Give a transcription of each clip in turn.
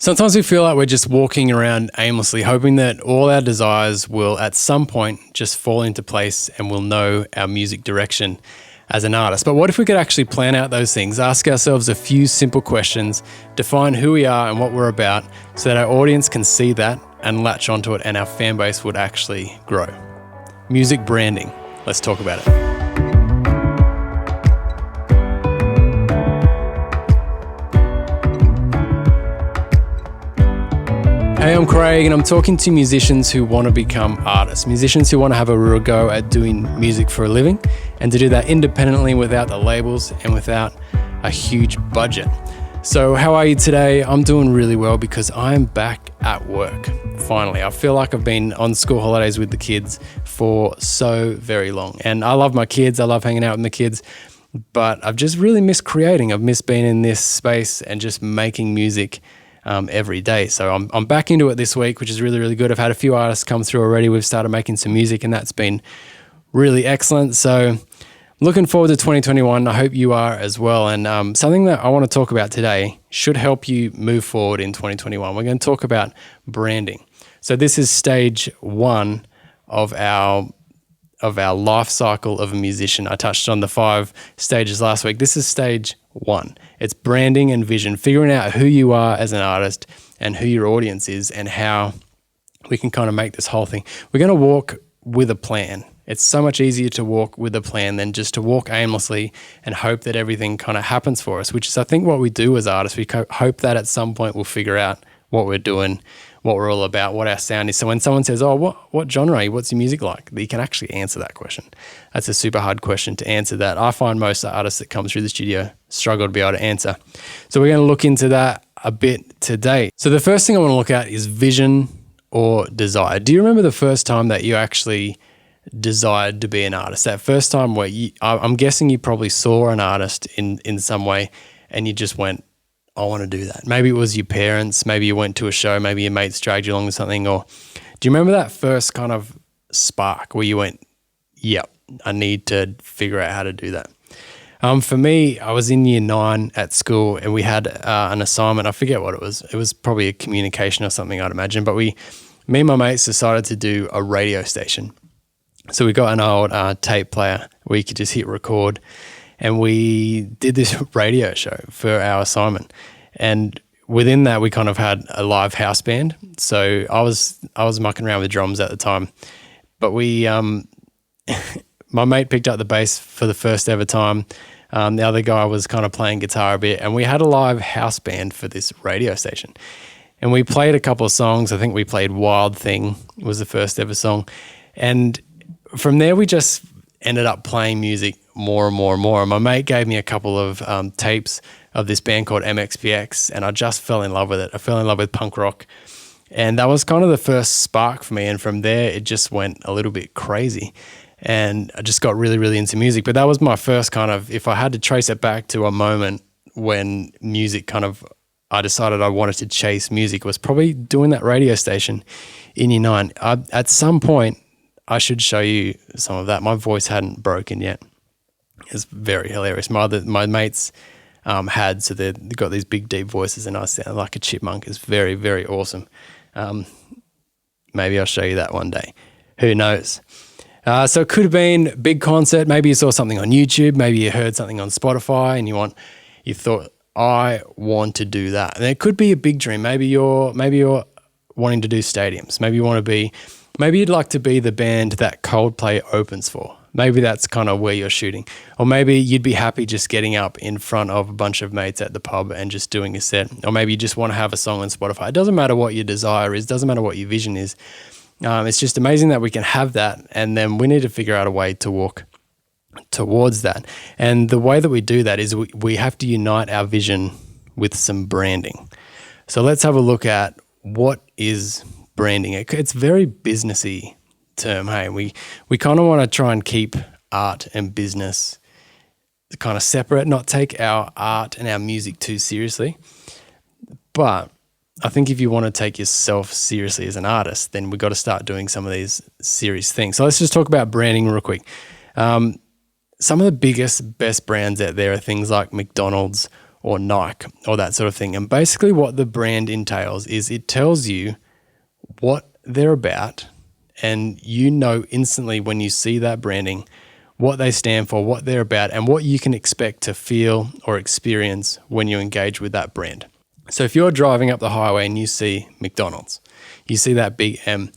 Sometimes we feel like we're just walking around aimlessly, hoping that all our desires will at some point just fall into place and we'll know our music direction as an artist. But what if we could actually plan out those things, ask ourselves a few simple questions, define who we are and what we're about so that our audience can see that and latch onto it and our fan base would actually grow. Music branding. Let's talk about it. Hey, I'm Craig and I'm talking to musicians who want to become artists, musicians who want to have a real go at doing music for a living and to do that independently without the labels and without a huge budget. So how are you today? I'm doing really well because I'm back at work. Finally, I feel like I've been on school holidays with the kids for so very long. And I love my kids, I love hanging out with my kids, but I've just really missed creating. I've missed being in this space and just making music every day. So I'm back into it this week, which is really, really good. I've had a few artists come through already. We've started making some music and that's been really excellent. So looking forward to 2021. I hope you are as well. And something that I want to talk about today should help you move forward in 2021. We're going to talk about branding. So this is stage one of our life cycle of a musician. I touched on the 5 stages last week. This is stage one. It's branding and vision, figuring out who you are as an artist and who your audience is and how we can kind of make this whole thing. We're going to walk with a plan. It's so much easier to walk with a plan than just to walk aimlessly and hope that everything kind of happens for us, which is I think what we do as artists. We hope that at some point we'll figure out what we're doing, what we're all about, what our sound is. So when someone says, oh, what genre are you? What's your music like? You can actually answer that question. That's a super hard question to answer that. I find most artists that come through the studio struggle to be able to answer. So we're going to look into that a bit today. So the first thing I want to look at is vision or desire. Do you remember the first time that you actually desired to be an artist? That first time where I'm guessing you probably saw an artist in some way and you just went, I want to do that. Maybe it was your parents, maybe you went to a show, maybe your mates dragged you along to something, or do you remember that first kind of spark where you went, yep, I need to figure out how to do that? For me, I was in year 9 at school and we had an assignment. I forget what it was. It was probably a communication or something, I'd imagine, but me and my mates decided to do a radio station. So we got an old tape player where you could just hit record. And we did this radio show for our assignment. And within that, we kind of had a live house band. So I was mucking around with drums at the time. But my mate picked up the bass for the first ever time. The other guy was kind of playing guitar a bit. And we had a live house band for this radio station. And we played a couple of songs. I think we played Wild Thing was the first ever song. And from there, we just ended up playing music more and more and more. And my mate gave me a couple of tapes of this band called MXPX, and I just fell in love with it. I fell in love with punk rock. And that was kind of the first spark for me. And from there, it just went a little bit crazy. And I just got really, really into music. But that was my first kind of, if I had to trace it back to a moment when music kind of, I decided I wanted to chase music, was probably doing that radio station in year 9. At some point, I should show you some of that. My voice hadn't broken yet. It's very hilarious. My mates had, so they've got these big deep voices and I sound like a chipmunk. It's very, very awesome. Maybe I'll show you that one day. Who knows? So it could have been a big concert. Maybe you saw something on YouTube. Maybe you heard something on Spotify and you thought, I want to do that. And it could be a big dream. Maybe you're wanting to do stadiums. Maybe you'd like to be the band that Coldplay opens for. Maybe that's kind of where you're shooting. Or maybe you'd be happy just getting up in front of a bunch of mates at the pub and just doing a set. Or maybe you just want to have a song on Spotify. It doesn't matter what your desire is. It doesn't matter what your vision is. It's just amazing that we can have that. And then we need to figure out a way to walk towards that. And the way that we do that is we have to unite our vision with some branding. So let's have a look at what is branding. It's very businessy term. Hey, we kind of want to try and keep art and business kind of separate, not take our art and our music too seriously. But I think if you want to take yourself seriously as an artist, then we've got to start doing some of these serious things. So let's just talk about branding real quick. Some of the biggest, best brands out there are things like McDonald's or Nike or that sort of thing. And basically what the brand entails is it tells you what they're about, and you know instantly when you see that branding what they stand for, what they're about, and what you can expect to feel or experience when you engage with that brand. So if you're driving up the highway and you see McDonald's, you see that big M,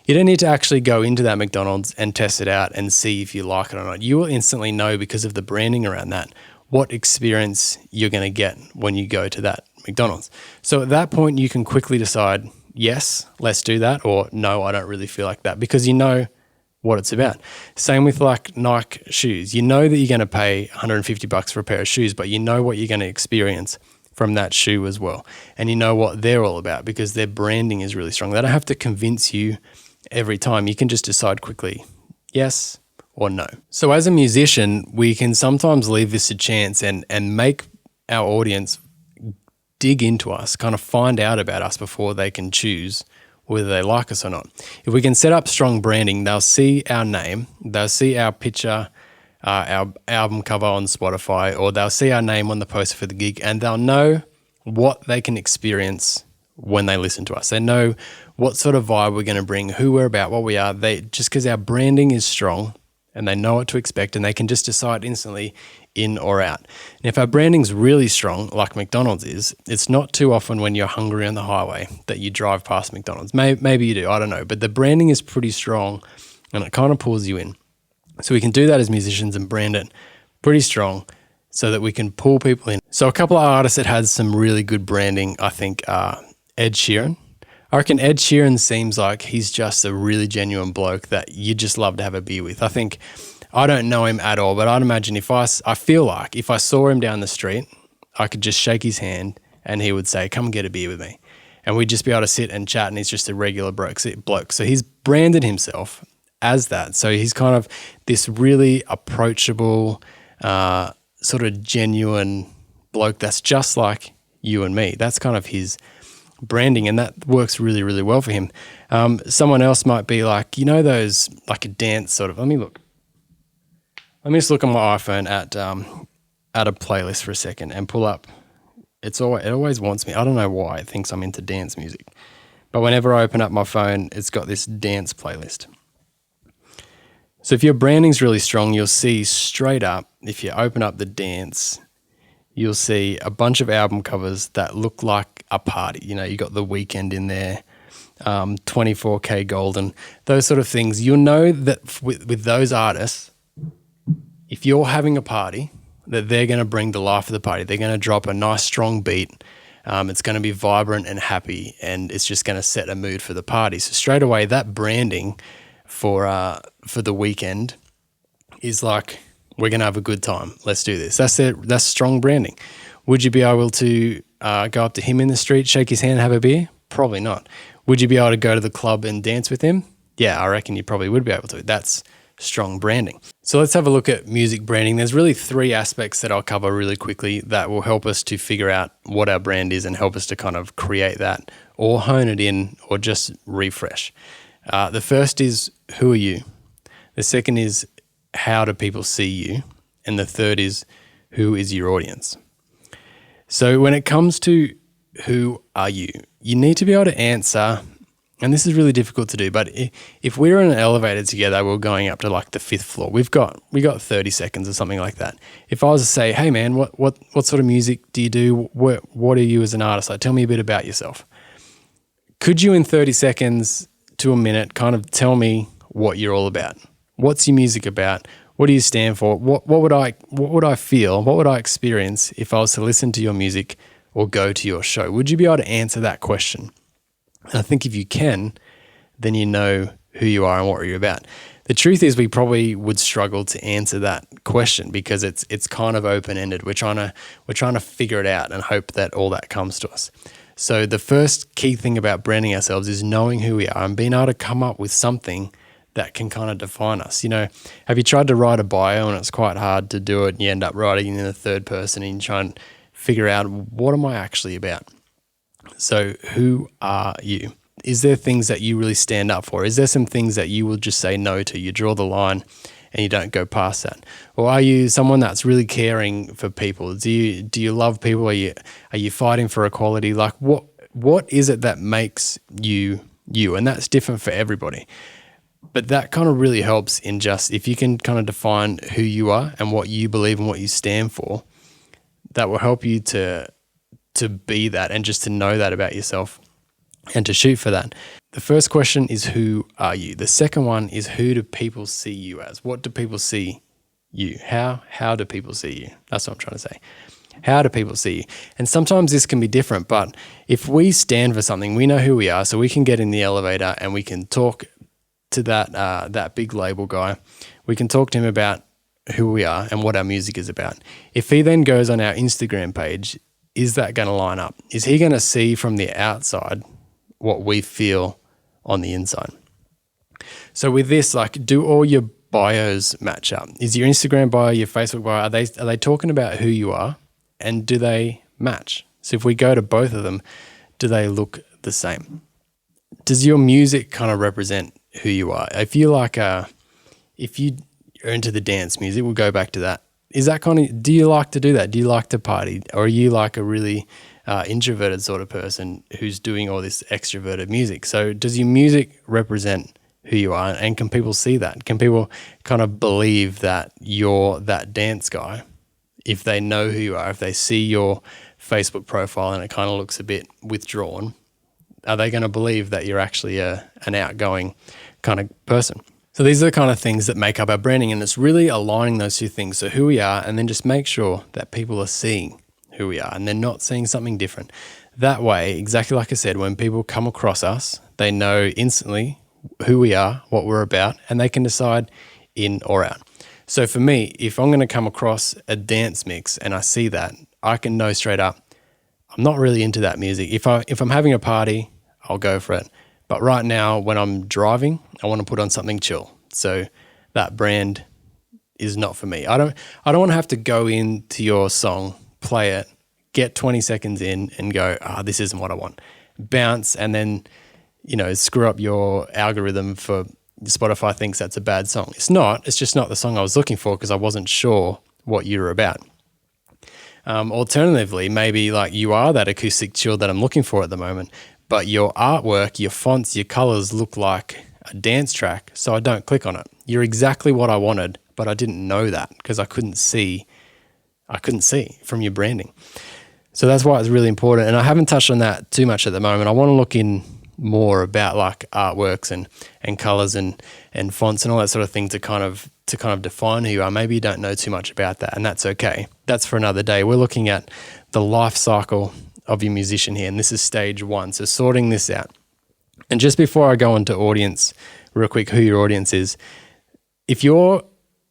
you don't need to actually go into that McDonald's and test it out and see if you like it or not. You will instantly know, because of the branding around that, what experience you're going to get when you go to that McDonald's. So at that point, you can quickly decide, yes, let's do that, or no, I don't really feel like that, because you know what it's about. Same with like Nike shoes. You know that you're going to pay $150 for a pair of shoes, but you know what you're going to experience from that shoe as well. And you know what they're all about because their branding is really strong. They don't have to convince you every time. You can just decide quickly, yes or no. So as a musician, we can sometimes leave this to chance and make our audience dig into us, kind of find out about us before they can choose whether they like us or not. If we can set up strong branding, they'll see our name, they'll see our picture, our album cover on Spotify, or they'll see our name on the poster for the gig, and they'll know what they can experience when they listen to us. They know what sort of vibe we're going to bring, who we're about, what we are. They just because our branding is strong and they know what to expect, and they can just decide instantly in or out. And if our branding's really strong, like McDonald's is, it's not too often when you're hungry on the highway that you drive past McDonald's. Maybe you do, I don't know. But the branding is pretty strong and it kind of pulls you in. So we can do that as musicians and brand it pretty strong so that we can pull people in. So a couple of artists that had some really good branding, I think, are Ed Sheeran. I reckon Ed Sheeran seems like he's just a really genuine bloke that you just love to have a beer with. I don't know him at all, but I'd imagine I feel like if I saw him down the street, I could just shake his hand and he would say, come and get a beer with me. And we'd just be able to sit and chat, and he's just a regular bloke. So he's branded himself as that. So he's kind of this really approachable, sort of genuine bloke that's just like you and me. That's kind of his branding, and that works really, really well for him. Someone else might be like, those like a dance sort of, let me just look on my iPhone at a playlist for a second and pull up. It always wants me. I don't know why it thinks I'm into dance music, but whenever I open up my phone, it's got this dance playlist. So if your branding's really strong, you'll see straight up, if you open up the dance, you'll see a bunch of album covers that look like a party. You got The Weeknd in there, 24K Golden, those sort of things. You'll know that with those artists, if you're having a party, that they're going to bring the life of the party. They're going to drop a nice strong beat. It's going to be vibrant and happy, and it's just going to set a mood for the party. So straight away, that branding for The Weeknd is like, we're going to have a good time. Let's do this. That's strong branding. Would you be able to go up to him in the street, shake his hand, and have a beer? Probably not. Would you be able to go to the club and dance with him? Yeah, I reckon you probably would be able to. That's strong branding. So let's have a look at music branding. There's really 3 aspects that I'll cover really quickly that will help us to figure out what our brand is and help us to kind of create that or hone it in or just refresh. The first is, who are you? The second is, how do people see you? And the third is, who is your audience? So when it comes to who are you, you need to be able to answer, and this is really difficult to do, but if we were in an elevator together, we're going up to like the 5th floor, we got 30 seconds or something like that. If I was to say, hey man, what sort of music do you do? What are you as an artist? Like, tell me a bit about yourself. Could you in 30 seconds to a minute kind of tell me what you're all about? What's your music about? What do you stand for? What would I feel? What would I experience if I was to listen to your music or go to your show? Would you be able to answer that question? And I think if you can, then you know who you are and what you're about. The truth is we probably would struggle to answer that question because it's kind of open-ended. We're trying to figure it out and hope that all that comes to us. So the first key thing about branding ourselves is knowing who we are and being able to come up with something that can kind of define us. Have you tried to write a bio and it's quite hard to do it and you end up writing in the third person and you try and figure out, what am I actually about? So who are you? Is there things that you really stand up for? Is there some things that you will just say no to? You draw the line and you don't go past that? Or are you someone that's really caring for people? Do you love people? Are you fighting for equality? Like what is it that makes you you? And that's different for everybody. But that kind of really helps in just, if you can kind of define who you are and what you believe and what you stand for, that will help you to be that and just to know that about yourself and to shoot for that. The first question is, who are you? The second one is, who do people see you as? What do people see you? How do people see you? That's what I'm trying to say. How do people see you? And sometimes this can be different, but if we stand for something, we know who we are, so we can get in the elevator and we can talk to that big label guy. We can talk to him about who we are and what our music is about. If he then goes on our Instagram page, is that going to line up? Is he going to see from the outside what we feel on the inside? So with this, like, do all your bios match up? Is your Instagram bio, your Facebook bio, are they talking about who you are, and do they match? So if we go to both of them, do they look the same? Does your music kind of represent who you are? If you if you are into the dance music, we'll go back to that. Is that do you like to do that? Do you like to party? Or are you like a really introverted sort of person who's doing all this extroverted music? So does your music represent who you are? And can people see that? Can people kind of believe that you're that dance guy if they know who you are? If they see your Facebook profile and it kind of looks a bit withdrawn, are they going to believe that you're actually an outgoing kind of person? So these are the kind of things that make up our branding, and it's really aligning those two things. So who we are, and then just make sure that people are seeing who we are and they're not seeing something different. That way, exactly like I said, when people come across us, they know instantly who we are, what we're about, and they can decide in or out. So for me, if I'm going to come across a dance mix and I see that, I can know straight up, I'm not really into that music. If I'm having a party, I'll go for it. But right now, when I'm driving, I want to put on something chill. So that brand is not for me. I don't want to have to go into your song, play it, get 20 seconds in and go, this isn't what I want. Bounce and then, screw up your algorithm for Spotify thinks that's a bad song. It's not. It's just not the song I was looking for because I wasn't sure what you were about. Alternatively, maybe like you are that acoustic chill that I'm looking for at the moment, but your artwork, your fonts, your colors look like a dance track, so I don't click on it. You're exactly what I wanted, but I didn't know that because I couldn't see from your branding. So that's why it's really important. And I haven't touched on that too much at the moment. I want to look in more about like artworks and colors and fonts and all that sort of thing to kind of define who you are. Maybe you don't know too much about that, and that's okay. That's for another day. We're looking at the life cycle of your musician here, and this is stage one. So sorting this out. And just before I go into audience, real quick, who your audience is, if you're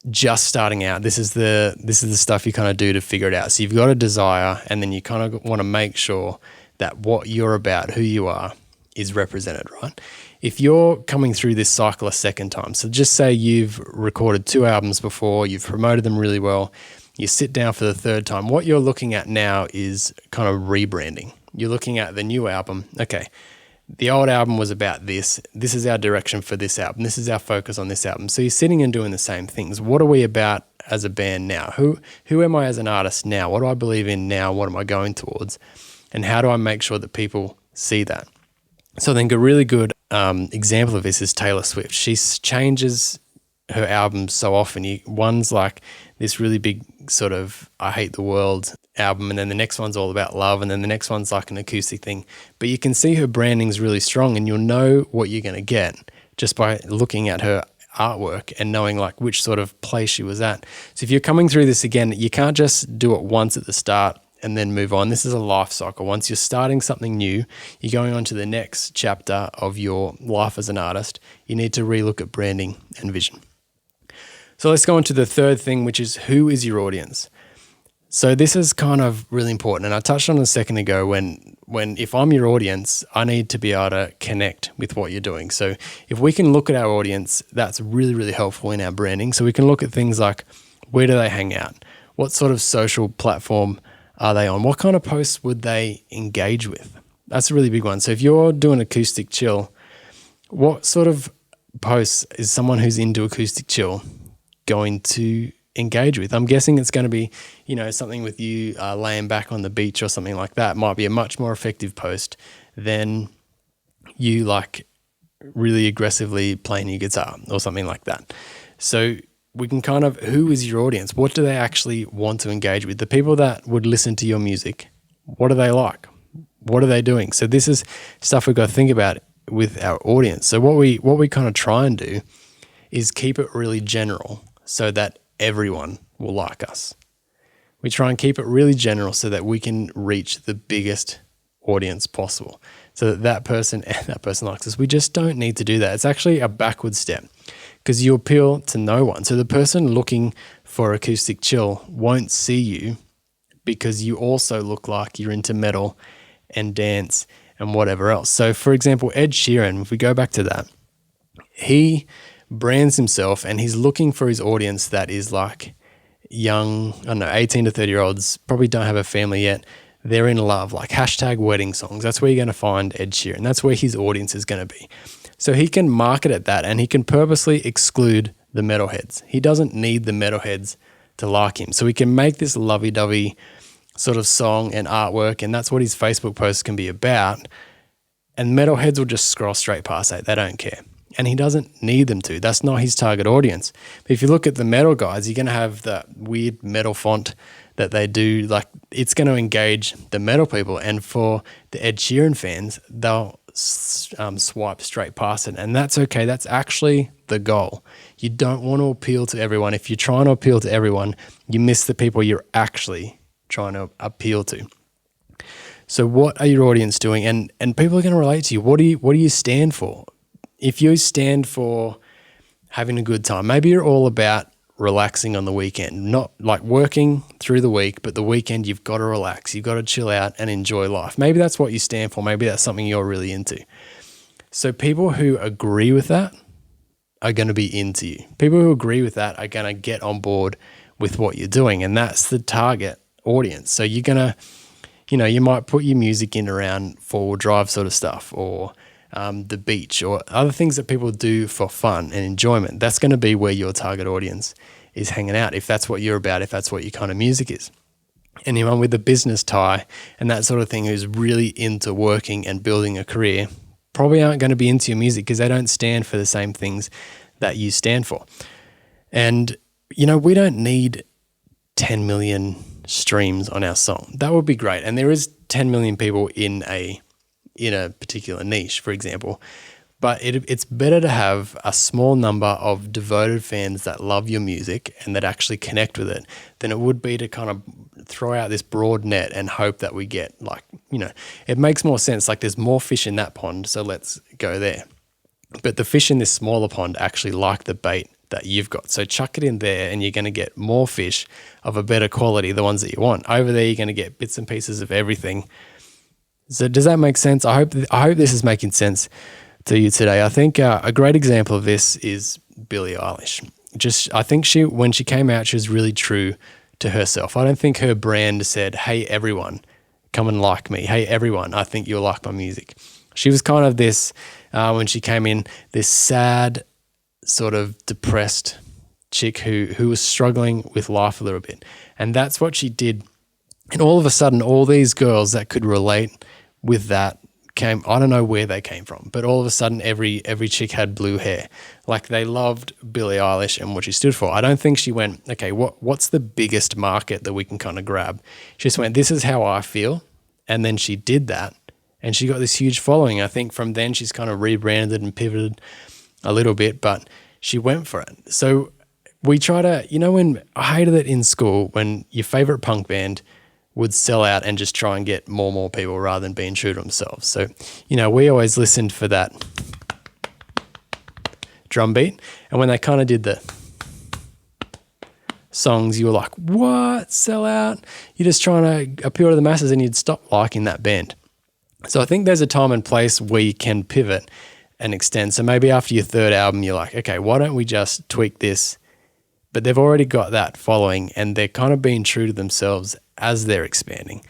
just starting out, this is the stuff you kind of do to figure it out. So you've got a desire, and then you kind of want to make sure that what you're about, who you are, is represented, right? If you're coming through this cycle a second time, so just say you've recorded 2 albums before, you've promoted them really well, you sit down for the third time, what you're looking at now is kind of rebranding. You're looking at the new album. Okay, the old album was about this. This is our direction for this album. This is our focus on this album. So you're sitting and doing the same things. What are we about as a band now? Who am I as an artist now? What do I believe in now? What am I going towards? And how do I make sure that people see that? So I think a really good example of this is Taylor Swift. She changes her albums so often. One's like this really big sort of I Hate the World album, and then the next one's all about love, and then the next one's like an acoustic thing. But you can see her branding's really strong, and you'll know what you're going to get just by looking at her artwork and knowing like which sort of place she was at. So if you're coming through this again, you can't just do it once at the start and then move on. This is a life cycle. Once you're starting something new, you're going on to the next chapter of your life as an artist, you need to relook at branding and vision. So let's go on to the third thing, which is who is your audience? So this is kind of really important. And I touched on it a second ago when if I'm your audience, I need to be able to connect with what you're doing. So if we can look at our audience, that's really, really helpful in our branding. So we can look at things like, where do they hang out? What sort of social platform are they on? What kind of posts would they engage with? That's a really big one. So if you're doing acoustic chill, what sort of posts is someone who's into acoustic chill going to engage with. I'm guessing it's going to be, something with you laying back on the beach or something like that might be a much more effective post than you like really aggressively playing your guitar or something like that. So we can kind of, who is your audience? What do they actually want to engage with? The people that would listen to your music, what do they like? What are they doing? So this is stuff we've got to think about with our audience. So what we kind of try and do is keep it really general so that everyone will like us. We try and keep it really general so that we can reach the biggest audience possible, so that person and that person likes us. We just don't need to do that. It's actually a backward step because you appeal to no one. So the person looking for acoustic chill won't see you because you also look like you're into metal and dance and whatever else. So for example, Ed Sheeran, if we go back to that, he brands himself and he's looking for his audience that is like young, 18 to 30-year-olds, probably don't have a family yet. They're in love, like #wedding songs. That's where you're going to find Ed Sheeran. That's where his audience is going to be. So he can market at that and he can purposely exclude the metalheads. He doesn't need the metalheads to like him. So he can make this lovey-dovey sort of song and artwork, and that's what his Facebook posts can be about. And metalheads will just scroll straight past it. They don't care. And he doesn't need them to. That's not his target audience. But if you look at the metal guys, you're going to have the weird metal font that they do. Like, it's going to engage the metal people. And for the Ed Sheeran fans, they'll swipe straight past it. And that's okay. That's actually the goal. You don't want to appeal to everyone. If you're trying to appeal to everyone, you miss the people you're actually trying to appeal to. So what are your audience doing? And people are going to relate to you. What do you stand for? If you stand for having a good time, maybe you're all about relaxing on the weekend, not like working through the week, but the weekend you've got to relax, you've got to chill out and enjoy life. Maybe that's what you stand for. Maybe that's something you're really into. So people who agree with that are going to be into you. People who agree with that are going to get on board with what you're doing, and that's the target audience. So you're going to, you might put your music in around four-wheel drive sort of stuff, or the beach, or other things that people do for fun and enjoyment. That's going to be where your target audience is hanging out, if that's what you're about, if that's what your kind of music is. Anyone with a business tie and that sort of thing who's really into working and building a career probably aren't going to be into your music because they don't stand for the same things that you stand for. And, we don't need 10 million streams on our song. That would be great. And there is 10 million people in a particular niche, for example, but it's better to have a small number of devoted fans that love your music and that actually connect with it than it would be to kind of throw out this broad net and hope that we get it makes more sense. Like, there's more fish in that pond, so let's go there. But the fish in this smaller pond actually like the bait that you've got. So chuck it in there and you're going to get more fish of a better quality, the ones that you want. Over there, you're going to get bits and pieces of everything. So does that make sense? I hope this is making sense to you today. I think a great example of this is Billie Eilish. I think when she came out, she was really true to herself. I don't think her brand said, "Hey everyone, come and like me. Hey everyone, I think you'll like my music." She was kind of this, when she came in, this sad, sort of depressed chick who was struggling with life a little bit. And that's what she did. And all of a sudden, all these girls that could relate with that came, I don't know where they came from, but all of a sudden every chick had blue hair. Like, they loved Billie Eilish and what she stood for. I don't think she went, okay, what's the biggest market that we can kind of grab? She just went, this is how I feel. And then she did that and she got this huge following. I think from then she's kind of rebranded and pivoted a little bit, but she went for it. So we try to, when I hated it in school, when your favorite punk band would sell out and just try and get more people rather than being true to themselves. So, we always listened for that drum beat. And when they kind of did the songs, you were like, what? Sell out? You're just trying to appeal to the masses, and you'd stop liking that band. So I think there's a time and place where you can pivot and extend. So maybe after your third album, you're like, okay, why don't we just tweak this? But they've already got that following and they're kind of being true to themselves as they're expanding.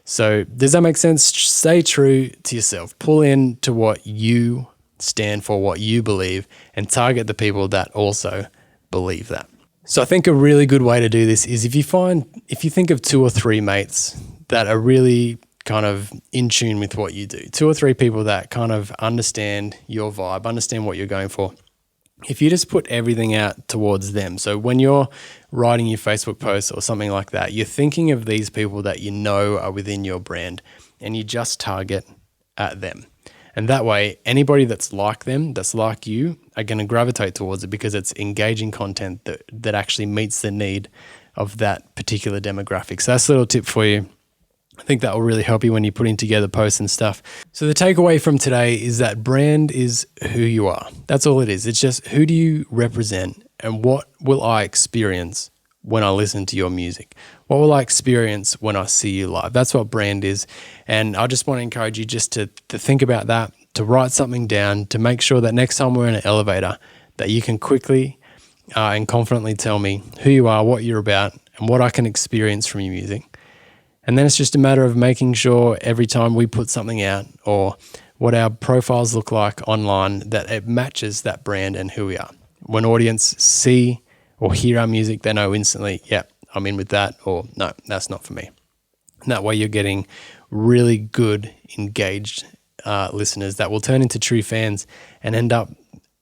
So does that make sense? Stay true to yourself. Pull in to what you stand for, what you believe, and target the people that also believe that. So I think a really good way to do this is if you think of 2 or 3 mates that are really kind of in tune with what you do, 2 or 3 people that kind of understand your vibe, understand what you're going for. If you just put everything out towards them, so when you're writing your Facebook posts or something like that, you're thinking of these people that you know are within your brand and you just target at them. And that way, anybody that's like them, that's like you, are going to gravitate towards it because it's engaging content that actually meets the need of that particular demographic. So that's a little tip for you. I think that will really help you when you're putting together posts and stuff. So the takeaway from today is that brand is who you are. That's all it is. It's just who do you represent and what will I experience when I listen to your music? What will I experience when I see you live? That's what brand is. And I just want to encourage you just to think about that, to write something down, to make sure that next time we're in an elevator that you can quickly and confidently tell me who you are, what you're about, and what I can experience from your music. And then it's just a matter of making sure every time we put something out or what our profiles look like online, that it matches that brand and who we are. When audience see or hear our music, they know instantly, yeah, I'm in with that, or no, that's not for me. And that way you're getting really good, engaged listeners that will turn into true fans and end up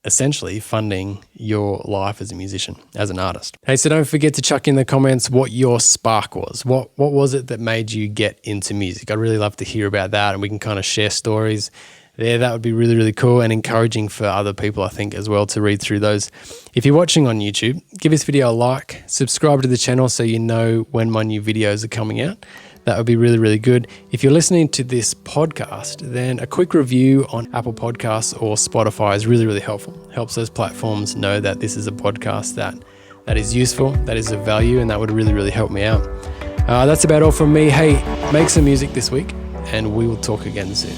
essentially funding your life as a musician, as an artist. Hey, so don't forget to chuck in the comments what your spark was. What was it that made you get into music? I'd really love to hear about that, and we can kind of share stories there. That would be really, really cool and encouraging for other people, I think, as well, to read through those. If you're watching on YouTube, give this video a like, subscribe to the channel so you know when my new videos are coming out. That would be really, really good. If you're listening to this podcast, then a quick review on Apple Podcasts or Spotify is really, really helpful. Helps those platforms know that this is a podcast that is useful, that is of value, and that would really, really help me out. That's about all from me. Hey, make some music this week, and we will talk again soon.